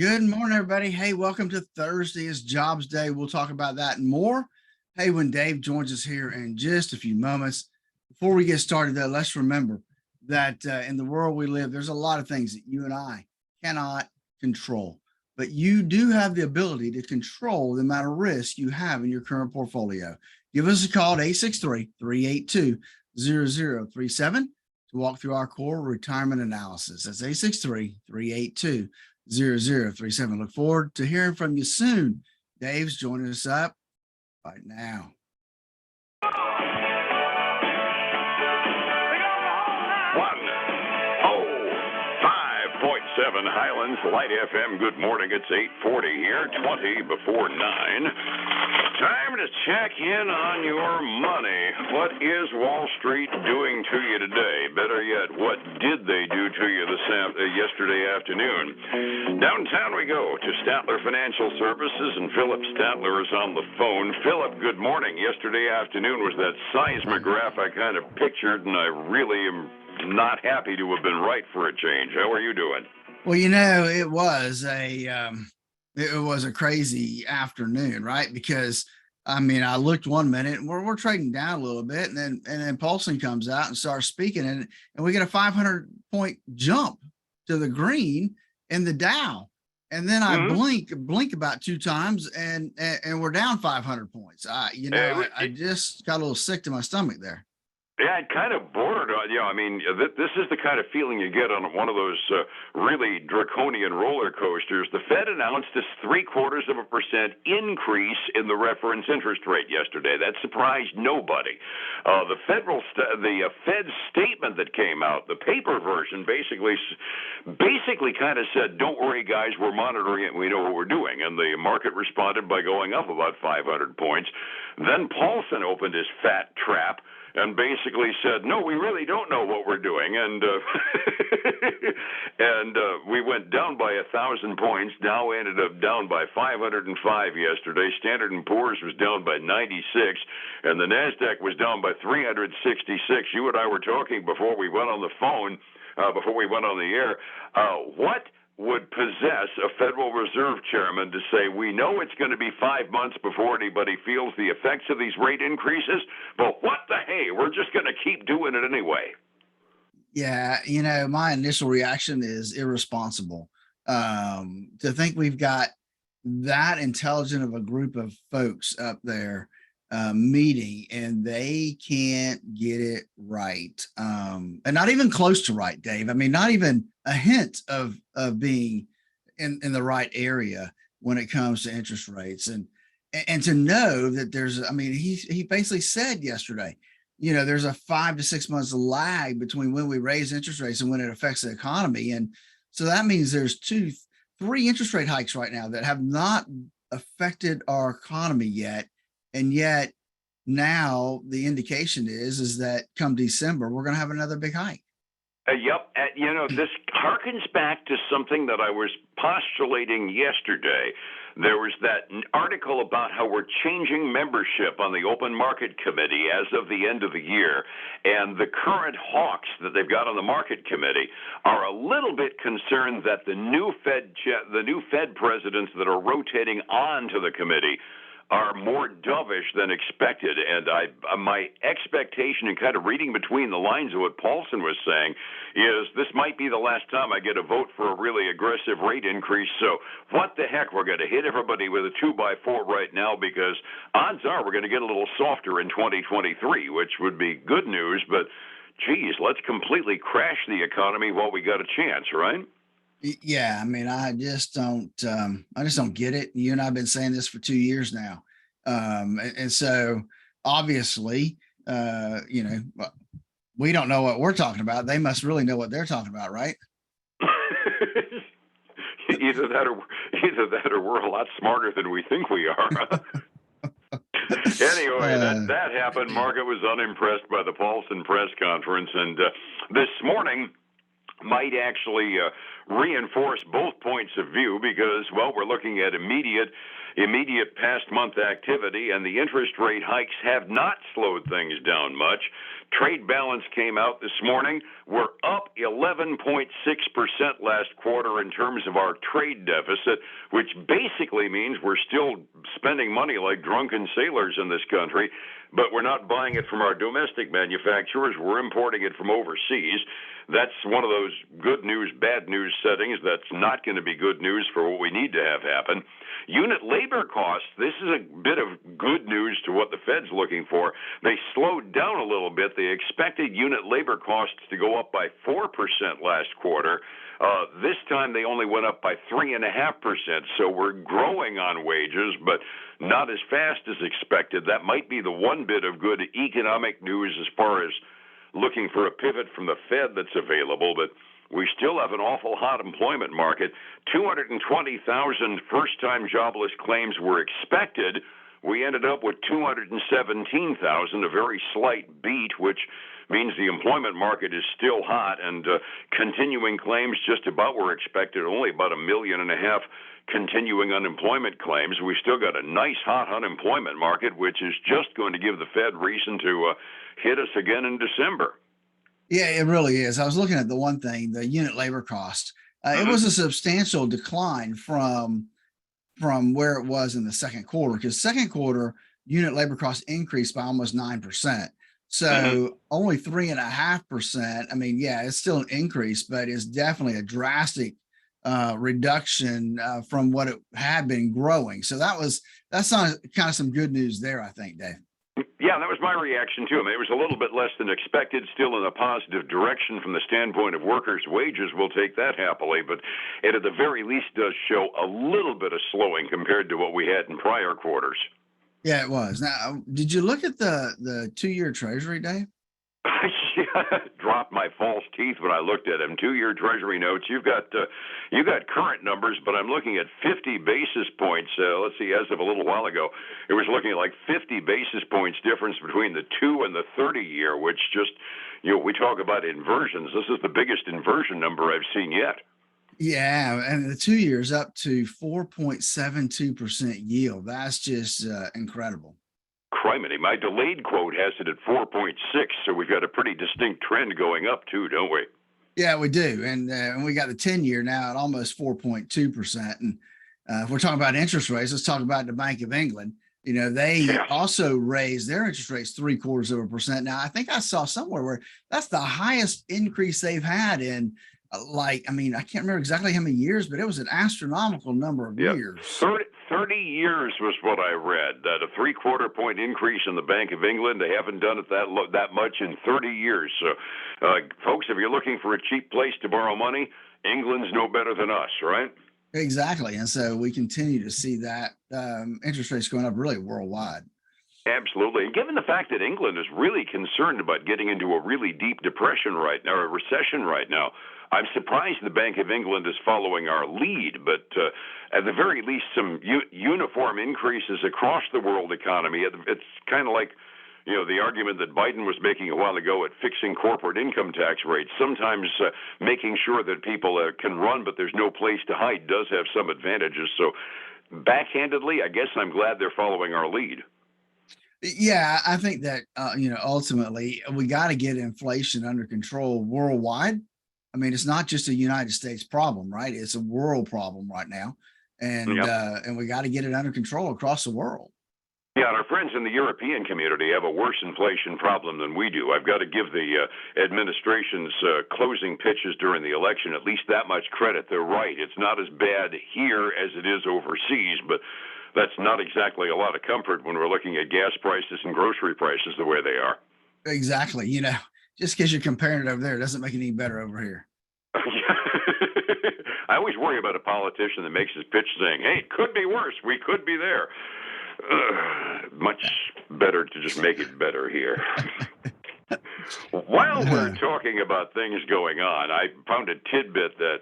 Good morning, everybody. Hey, welcome to Thursday. It's Jobs Day. We'll talk about that and more. Hey, when Dave joins us here in just a few moments. Before we get started, though, let's remember that in the world we live, there's a lot of things that you and I cannot control, but you do have the ability to control the amount of risk you have in your current portfolio. Give us a call at 863-382-0037 to walk through our core retirement analysis. That's 863-382-0037. Look forward to hearing from you soon. Dave's joining us up right now. 105.7 Highlands Light FM. Good morning. It's 8:40 here, 20 before 9. Time to check in on your money. What is Wall Street doing to you today? Better yet, what did they do to you yesterday afternoon? Downtown we go to Statler Financial Services, and Phillip Statler is on the phone. Phillip, good morning. Yesterday afternoon was that seismograph I kind of pictured, and I really am not happy to have been right for a change. How are you doing? Well, it was a crazy afternoon, right? Because I looked 1 minute and we're trading down a little bit, and then Paulson comes out and starts speaking, and we get a 500-point jump to the green in the Dow. And then I blink about 2 times and we're down 500 points. I just got a little sick to my stomach there. Yeah, it kind of bordered on, this is the kind of feeling you get on one of those really draconian roller coasters. The Fed announced a 0.75% increase in the reference interest rate yesterday. That surprised nobody. The Fed statement that came out, the paper version, basically kind of said, "Don't worry, guys, we're monitoring it and we know what we're doing." And the market responded by going up about 500 points. Then Paulson opened his fat trap and basically said, "No, we really don't know what we're doing." And we went down by 1,000 points. Dow ended up down by 505 yesterday. Standard & Poor's was down by 96, and the NASDAQ was down by 366. You and I were talking before we went on the phone, before we went on the air. What would possess a Federal Reserve chairman to say, "We know it's going to be 5 months before anybody feels the effects of these rate increases, but what the hey, we're just going to keep doing it anyway"? Yeah, my initial reaction is irresponsible. To think we've got that intelligent of a group of folks up there meeting and they can't get it right, and not even close to right, Dave. Not even a hint of being in the right area when it comes to interest rates, and to know that there's, he basically said yesterday, there's a 5 to 6 months lag between when we raise interest rates and when it affects the economy, and so that means there's 3 interest rate hikes right now that have not affected our economy yet. And yet now the indication is that come December, we're going to have another big hike. Yep. This harkens back to something that I was postulating yesterday. There was that article about how we're changing membership on the Open Market Committee as of the end of the year, and the current hawks that they've got on the Market Committee are a little bit concerned that the new Fed presidents that are rotating onto the committee are more dovish than expected. And my expectation, and kind of reading between the lines of what Paulson was saying, is this might be the last time I get a vote for a really aggressive rate increase. So what the heck, we're going to hit everybody with a 2x4 right now, because odds are we're going to get a little softer in 2023, which would be good news. But geez, let's completely crash the economy while we got a chance, right? Yeah, I just don't get it. You and I have been saying this for 2 years now, and so obviously, we don't know what we're talking about. They must really know what they're talking about, right? Either that or we're a lot smarter than we think we are. Anyway, that happened. Market was unimpressed by the Paulson press conference, and this morning might actually reinforce both points of view because, well, we're looking at immediate past month activity, and the interest rate hikes have not slowed things down much. Trade balance came out this morning. We're up 11.6% last quarter in terms of our trade deficit, which basically means we're still spending money like drunken sailors in this country, but we're not buying it from our domestic manufacturers. We're importing it from overseas. That's one of those good news, bad news settings that's not going to be good news for what we need to have happen. Unit labor costs, this is a bit of good news to what the Fed's looking for. They slowed down a little bit. They expected unit labor costs to go up by 4% last quarter. This time they only went up by 3.5%. So we're growing on wages, but not as fast as expected. That might be the one bit of good economic news as far as looking for a pivot from the Fed that's available, but we still have an awful hot employment market. 220,000 first-time jobless claims were expected. We ended up with 217,000, a very slight beat, which means the employment market is still hot, and continuing claims just about were expected, only about 1.5 million continuing unemployment claims. We still got a nice hot unemployment market, which is just going to give the Fed reason to hit us again in December. Yeah, it really is. I was looking at the one thing, the unit labor cost. It was a substantial decline from where it was in the second quarter, because second quarter unit labor cost increased by almost 9%. So only 3.5%. I mean, yeah, it's still an increase, but it's definitely a drastic reduction from what it had been growing. So that's kind of some good news there, I think, Dave. Yeah, that was my reaction too. I mean, it was a little bit less than expected, still in a positive direction from the standpoint of workers' wages. We'll take that happily, but it at the very least does show a little bit of slowing compared to what we had in prior quarters. Yeah, it was. Now, did you look at the 2-year Treasury, Dave? Dropped my false teeth when I looked at them. 2-year Treasury notes. You got current numbers, but I'm looking at 50 basis points. Let's see, as of a little while ago, it was looking like 50 basis points difference between the 2 and the 30-year, which just, we talk about inversions. This is the biggest inversion number I've seen yet. Yeah, and the 2 years up to 4.72% yield. That's just incredible. Criminy. My delayed quote has it at 4.6, so we've got a pretty distinct trend going up too, don't we? Yeah, we do. And we got the 10-year now at almost 4.2%. And if we're talking about interest rates, let's talk about the Bank of England. They also raised their interest rates 0.75%. Now, I think I saw somewhere where that's the highest increase they've had in I can't remember exactly how many years, but it was an astronomical number of years. 30 years was what I read, that a 0.75 point increase in the Bank of England. They haven't done it that much in 30 years. So, folks, if you're looking for a cheap place to borrow money, England's no better than us, right? Exactly. And so we continue to see that interest rates going up really worldwide. Absolutely. And given the fact that England is really concerned about getting into a really deep depression right now, or a recession right now, I'm surprised the Bank of England is following our lead, but at the very least, some uniform increases across the world economy. It's kind of like, the argument that Biden was making a while ago at fixing corporate income tax rates. Sometimes making sure that people can run, but there's no place to hide does have some advantages. So backhandedly, I guess I'm glad they're following our lead. Yeah, I think that, ultimately we got to get inflation under control worldwide. I mean, it's not just a United States problem, right? It's a world problem right now. And we got to get it under control across the world. Yeah, and our friends in the European community have a worse inflation problem than we do. I've got to give the administration's closing pitches during the election at least that much credit. They're right. It's not as bad here as it is overseas, but that's not exactly a lot of comfort when we're looking at gas prices and grocery prices the way they are. Exactly. Just because you're comparing it over there doesn't make it any better over here. I always worry about a politician that makes his pitch saying, hey, it could be worse. We could be there. Much better to just make it better here. While we're talking about things going on, I found a tidbit that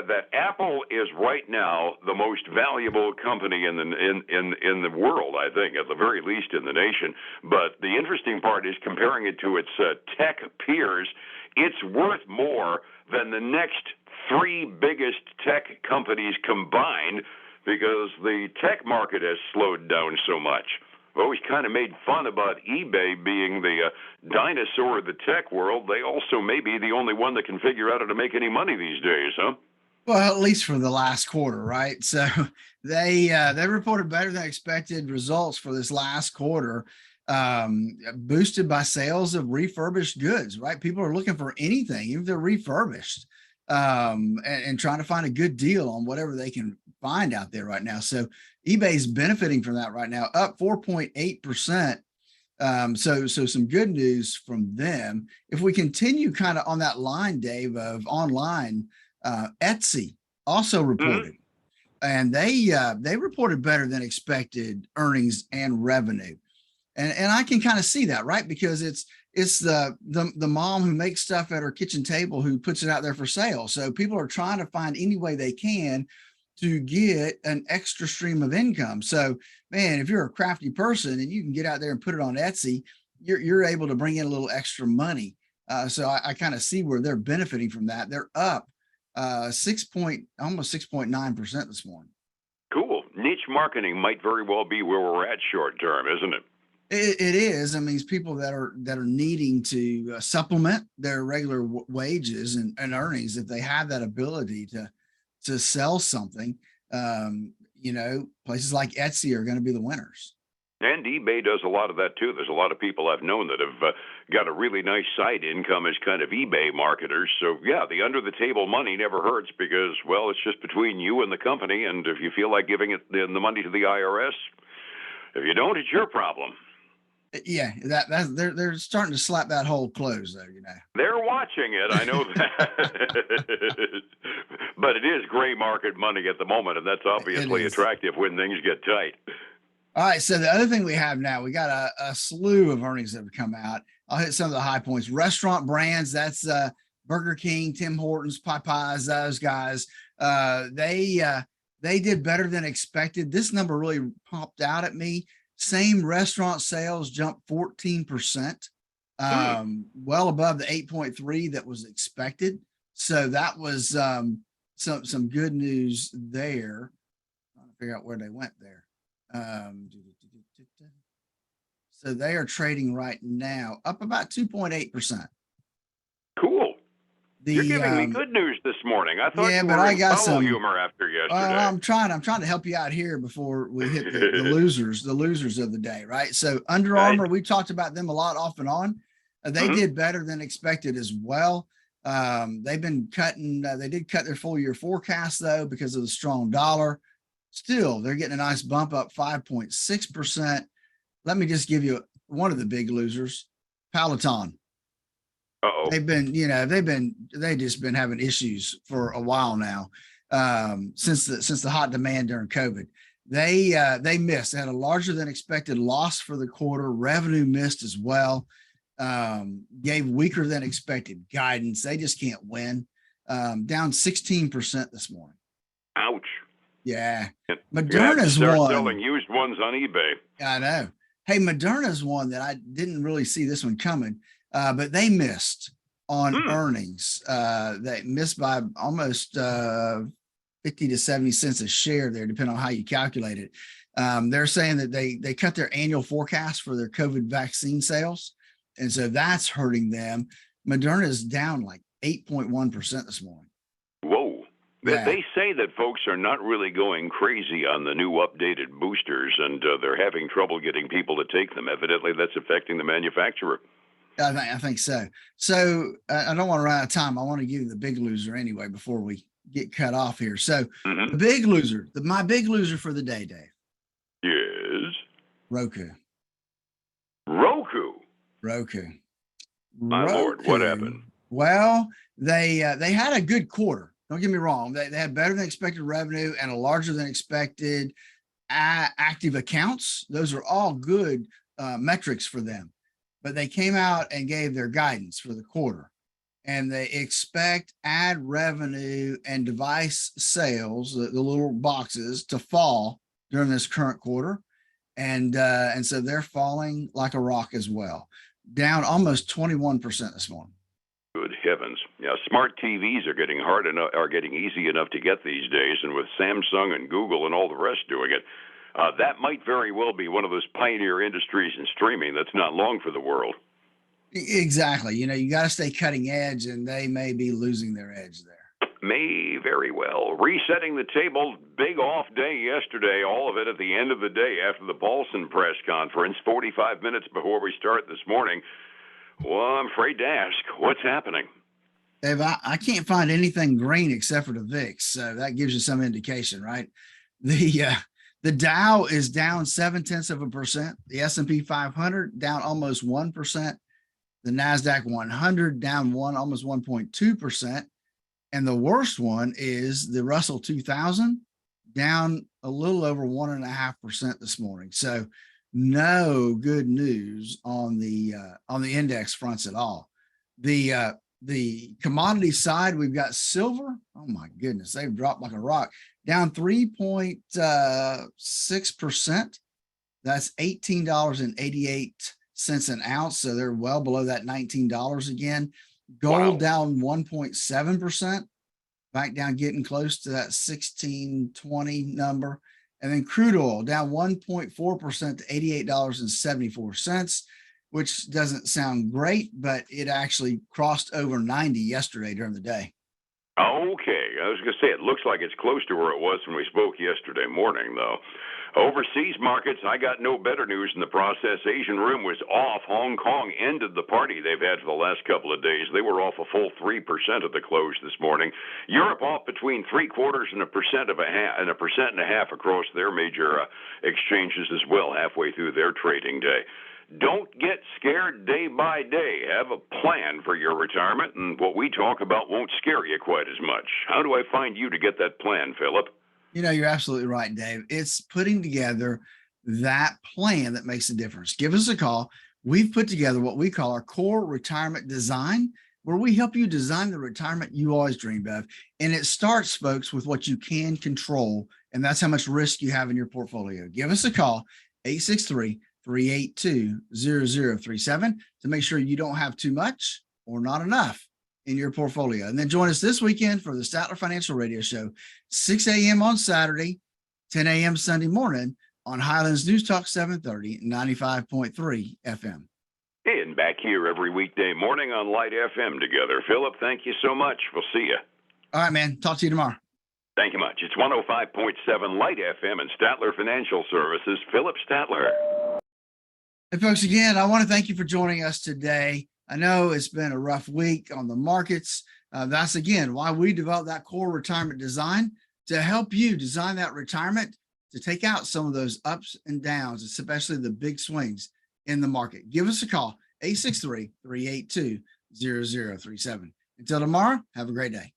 that Apple is right now the most valuable company in the world. I think, at the very least, in the nation. But the interesting part is comparing it to its tech peers. It's worth more than the next three biggest tech companies combined, because the tech market has slowed down so much. I've always kind of made fun about eBay being the dinosaur of the tech world. They also may be the only one that can figure out how to make any money these days, huh? Well, at least for the last quarter, right? So they reported better than expected results for this last quarter, boosted by sales of refurbished goods, right? People are looking for anything, even if they're refurbished, and trying to find a good deal on whatever they can find out there right now. So eBay's benefiting from that right now, up 4.8%. So some good news from them. If we continue kind of on that line, Dave, of online, Etsy also reported, and they reported better than expected earnings and revenue. And I can kind of see that, right? Because it's the mom who makes stuff at her kitchen table who puts it out there for sale. So people are trying to find any way they can to get an extra stream of income. So, man, if you're a crafty person and you can get out there and put it on Etsy, you're able to bring in a little extra money. So I kind of see where they're benefiting from that. They're up almost 6.9% this morning. Cool. Niche marketing might very well be where we're at short term, isn't it? It is. I mean, it's people that are needing to supplement their regular wages and earnings. If they have that ability to sell something, places like Etsy are going to be the winners. And eBay does a lot of that too. There's a lot of people I've known that have got a really nice side income as kind of eBay marketers. So yeah, the under the table money never hurts, because, well, it's just between you and the company. And if you feel like giving it the money to the IRS, if you don't, it's your problem. Yeah, that's they're starting to slap that hole closed, though. They're watching it. I know that. But it is gray market money at the moment, and that's obviously attractive when things get tight. All right, so the other thing we have now, we got a slew of earnings that have come out. I'll hit some of the high points. Restaurant brands, that's Burger King, Tim Hortons, Popeyes, those guys. They did better than expected. This number really popped out at me. Same restaurant sales jumped 14%, well above the 8.3 that was expected. So that was some good news there. I'm trying to figure out where they went there. So they are trading right now up about 2.8%. Cool. You're giving me good news this morning. I thought you were I got some humor after yesterday. I'm trying to help you out here before we hit the losers of the day, right? So Under Armour, we talked about them a lot off and on. They did better than expected as well. They've been cutting. They did cut their full year forecast though because of the strong dollar. Still, they're getting a nice bump up 5.6%. Let me just give you one of the big losers, Peloton. Uh-oh. They just been having issues for a while now, since the hot demand during COVID. They missed. They had a larger than expected loss for the quarter. Revenue missed as well. Gave weaker than expected guidance. They just can't win. Down 16% this morning. Ouch. Yeah. Moderna's one. Selling used ones on eBay. I know. Hey, Moderna's one that I didn't really see this one coming, but they missed on earnings. They missed by almost 50 to 70 cents a share there, depending on how you calculate it. They're saying that they cut their annual forecast for their COVID vaccine sales, and so that's hurting them. Moderna is down like 8.1% this morning. Whoa. Yeah. They say that folks are not really going crazy on the new updated boosters, and they're having trouble getting people to take them. Evidently, that's affecting the manufacturer. I think so. So I don't want to run out of time. I want to give you the big loser anyway before we get cut off here. So the big loser, my big loser for the day, Dave. Yes. Roku. My Lord, what happened? Well, they had a good quarter. Don't get me wrong. They had better than expected revenue and a larger than expected active accounts. Those are all good metrics for them. but they came out and gave their guidance for the quarter. And they expect ad revenue and device sales, the little boxes, to fall during this current quarter. And so they're falling like a rock as well, down almost 21% this morning. Good heavens. Yeah, smart TVs are getting hard enough, are getting easy enough to get these days, and with Samsung and Google and all the rest doing it, that might very well be one of those pioneer industries in streaming that's not long for the world. Exactly. You got to stay cutting edge, and they may be losing their edge there. May very well. Resetting the table, big off day yesterday, all of it at the end of the day after the Paulson press conference, 45 minutes before we start this morning. Well, I'm afraid to ask, what's happening? Dave, I can't find anything green except for the VIX, so that gives you some indication, right? The Dow is down 0.7%. The S&P 500 down almost 1%. The NASDAQ 100 down almost 1.2%. And the worst one is the Russell 2000 down a little over 1.5% this morning. So no good news on the index fronts at all. The commodity side, we've got silver. Oh my goodness, they've dropped like a rock, down 3.6%. That's $18.88 an ounce. So they're well below that $19 again. Gold down 1.7%, back down, getting close to that 1620 number. And then crude oil down 1.4% to $88.74, which doesn't sound great, but it actually crossed over 90 yesterday during the day. Okay, I was going to say, it looks like it's close to where it was when we spoke yesterday morning, though. Overseas markets, I got no better news in the process. Asian room was off. Hong Kong ended the party they've had for the last couple of days. They were off a full 3% at the close this morning. Europe off between 0.75% and 1.5% across their major exchanges as well, halfway through their trading day. Don't get scared day by day. Have a plan for your retirement, and what we talk about won't scare you quite as much. How do I find you to get that plan, Phillip? You're absolutely right, Dave. It's putting together that plan that makes a difference. Give us a call. We've put together what we call our core retirement design, where we help you design the retirement you always dreamed of. And it starts, folks, with what you can control, and that's how much risk you have in your portfolio. Give us a call, 863-382-0037, to make sure you don't have too much or not enough in your portfolio. And then join us this weekend for the Statler Financial Radio Show, 6 a.m. on Saturday, 10 a.m. Sunday morning on Highlands News Talk 730, 95.3 FM. And back here every weekday morning on Light FM together. Phillip, thank you so much. We'll see you. All right, man. Talk to you tomorrow. Thank you much. It's 105.7 Light FM and Statler Financial Services. Phillip Statler. Hey, folks, again, I want to thank you for joining us today. I know it's been a rough week on the markets. That's, again, why we developed that core retirement design, to help you design that retirement to take out some of those ups and downs, especially the big swings in the market. Give us a call, 863-382-0037. Until tomorrow, have a great day.